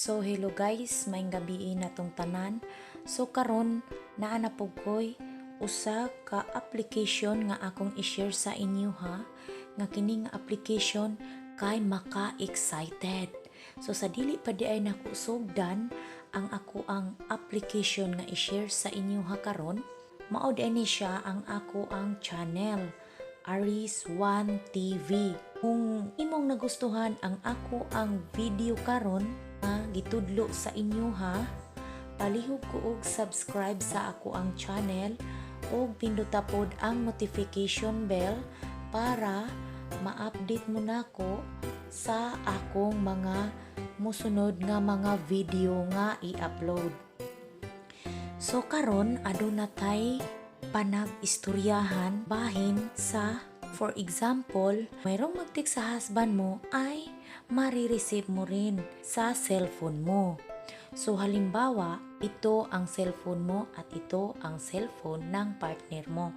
So hello guys, maayong gabi natong tanan. So karon naa na pud koy usa ka application nga akong i-share sa inyo ha. Nga kini nga application kay maka-excited. So sa dili pa di ay naku sugdan ang ako ang application nga i-share sa inyo ha karon. Mao di ni siya ang ako ang channel Aris 1 TV. Kung imong nagustuhan ang ako ang video karon gitudlo sa inyo ha, palihog ko og subscribe sa ako ang channel ug pinduta pod ang notification bell para ma-update mo nako sa akong mga musunod nga mga video nga i-upload. So karon aduna tay panag-istoryahan bahin sa, for example, mayroong mag-text sa husband mo ay marireceive mo rin sa cellphone mo. So halimbawa, ito ang cellphone mo at ito ang cellphone ng partner mo.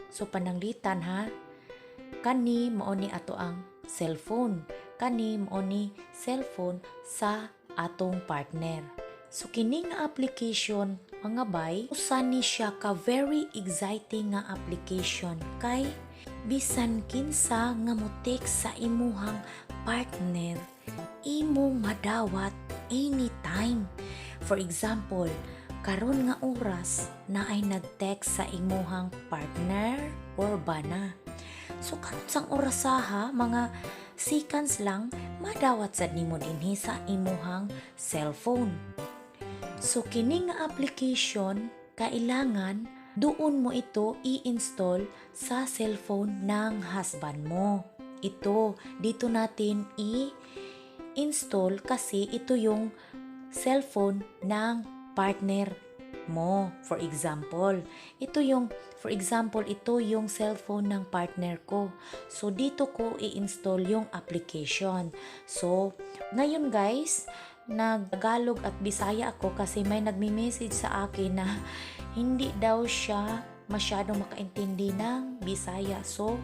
So pananglitan ha, kani mao ni ato ang cellphone, kani mao ni cellphone sa atong partner. So kini nga application mga bay, usa ni siya ka very exciting nga application kay bisan kinsa nga mo-text sa imuhang partner, imong madawat anytime. For example, karon nga oras na ay nag-text sa imuhang partner or bana. So karon sang oras ha, mga seconds lang madawat sad nimo dinhi sa imuhang cellphone. So kini nga application kailangan doon mo ito i-install sa cellphone ng husband mo. Ito, dito natin i-install kasi ito yung cellphone ng partner mo. For example, ito yung cellphone ng partner ko. So, dito ko i-install yung application. So, ngayon guys, nag-Tagalog at Bisaya ako kasi may nagme-message sa akin na hindi daw siya masyadong makaintindi ng Bisaya. So,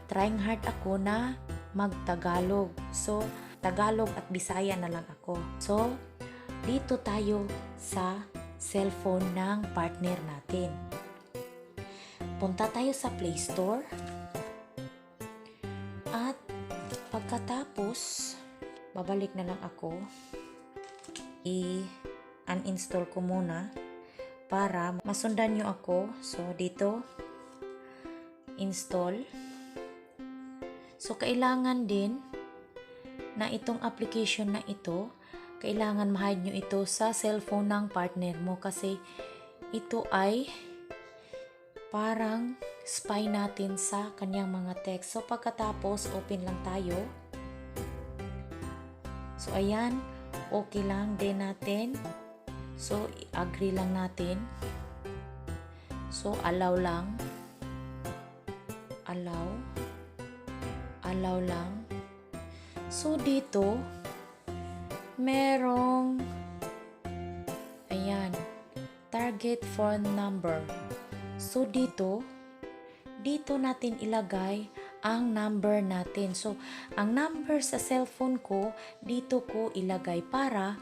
trying hard ako na mag-Tagalog. So, Tagalog at Bisaya na lang ako. So, dito tayo sa cellphone ng partner natin. Punta tayo sa Play Store. At pagkatapos, babalik na lang ako. I-uninstall ko muna para masundan nyo ako. So, dito, install. So, kailangan din na itong application na ito, kailangan ma-hide nyo ito sa cellphone ng partner mo kasi ito ay parang spy natin sa kanyang mga text. So, pagkatapos, open lang tayo. So, ayan. Okay lang din natin. So, agree lang natin. So, allow lang. Allow lang. So, dito, merong, ayan, target phone number. So, dito natin ilagay ang number natin. So, ang number sa cellphone ko, dito ko ilagay para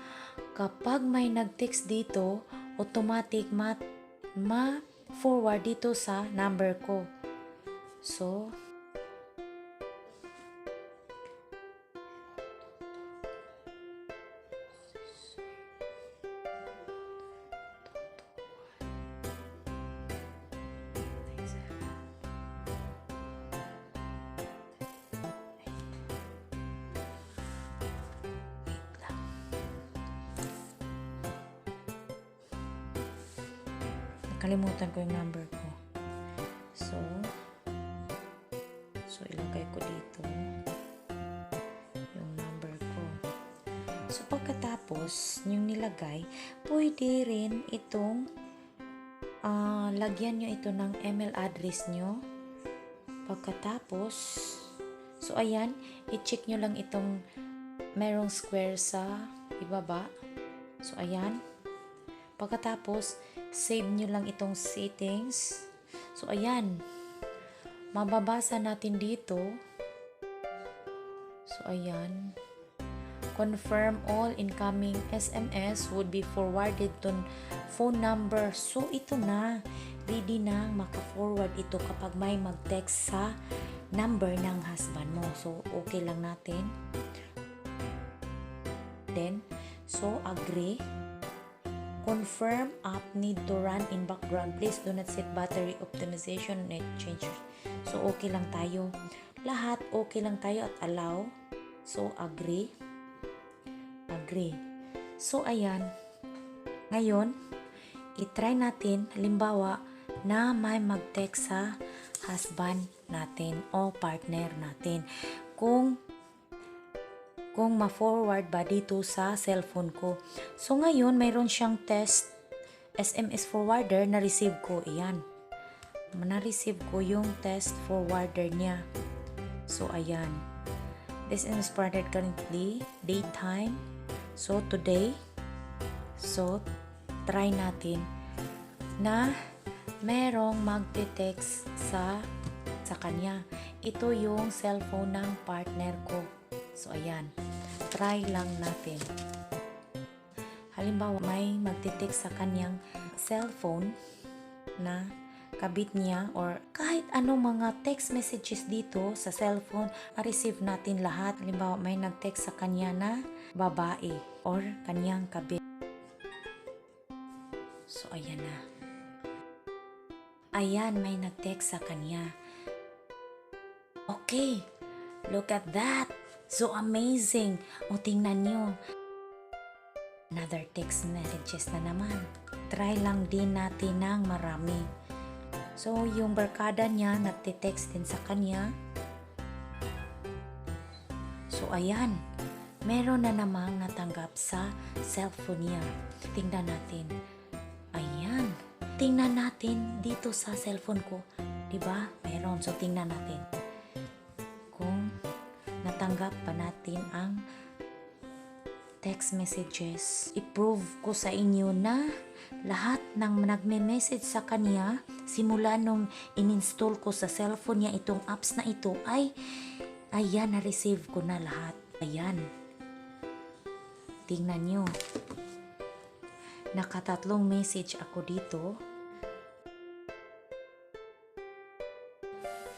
kapag may nag-text dito, automatic ma-forward dito sa number ko. So, nakalimutan ko yung number ko. So ilagay ko dito yung number ko. So, pagkatapos yung nilagay, pwede rin itong lagyan nyo ito ng email address nyo. Pagkatapos, so ayan, i-check nyo lang itong merong square sa ibaba. So, ayan. Pagkatapos, save nyo lang itong settings. So, ayan. Mababasa natin dito. So, ayan. confirm all incoming SMS would be forwarded to phone number. So ito na, ready na maka-forward ito kapag may mag-text sa number ng husband mo. So okay lang natin. Then, so agree. Confirm app need to run in background. Please do not set battery optimization net change. So okay lang tayo. Lahat okay lang tayo at allow. So agree. Agree. So ayan. Ngayon, i-try natin halimbawa na may mag-text sa husband natin o partner natin. Kung ma-forward ba dito sa cellphone ko. So ngayon, mayroon siyang test SMS forwarder na receive ko. Ayan. Na-receive ko yung test forwarder niya. So ayan. This is forwarded currently, daytime. So today, so try natin na merong magte-text sa kanya. Ito yung cellphone ng partner ko. So, ayan. Try lang natin. Halimbawa, may magte-text sa kanyang cellphone na kabit niya or kahit anong mga text messages dito sa cellphone, ma-receive natin lahat. Halimbawa, may nag-text sa kanya na babae or kanyang kabit. So, ayan na. Ayan, may nag-text sa kanya. Okay. Look at that. So amazing. O tingnan nyo. Another text messages na naman. Try lang din natin ng marami. So yung barkada niya nagte-text din sa kanya. So ayan. Meron na namang natanggap sa cellphone niya. Tingnan natin. Ayan. Tingnan natin dito sa cellphone ko. Diba? Meron. So tingnan natin. Kung natanggap pa natin ang text messages. I-prove ko sa inyo na lahat ng nagme-message sa kanya simula nung in-install ko sa cellphone niya itong apps na ito ay ayan, na-receive ko na lahat. Ayan. Tingnan nyo. Nakatatlong message ako dito.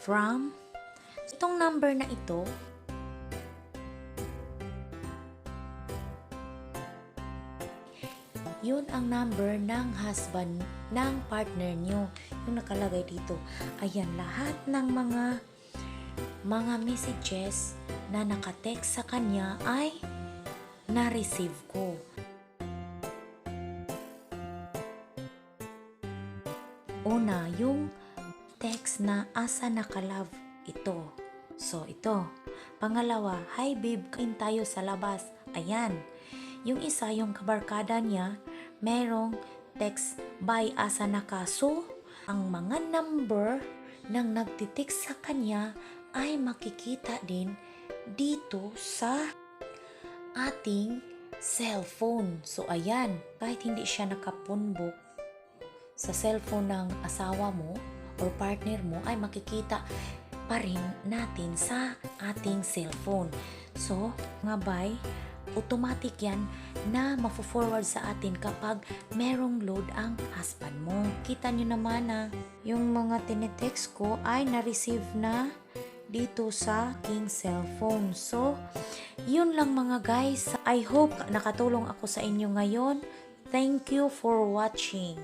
From itong number na ito, yun ang number ng husband, ng partner nyo. Yung nakalagay dito. Ayan, lahat ng mga messages na nakatext sa kanya ay na-receive ko. Una, yung text na asa nakalove ito. So, ito. Pangalawa, hi babe, kain tayo sa labas. Ayan. Yung isa, yung kabarkada niya, merong text by asa naka. So, ang mga number ng nagtitext sa kanya ay makikita din dito sa ating cellphone. So, ayan. Kahit hindi siya nakapunbok sa cellphone ng asawa mo or partner mo, ay makikita pa rin natin sa ating cellphone. So, nga bay, automatic yan na mafo-forward sa atin kapag merong load ang husband mo. Kita nyo naman na yung mga tinetext ko ay na-receive na dito sa aking cellphone. So, yun lang mga guys. I hope nakatulong ako sa inyo ngayon. Thank you for watching.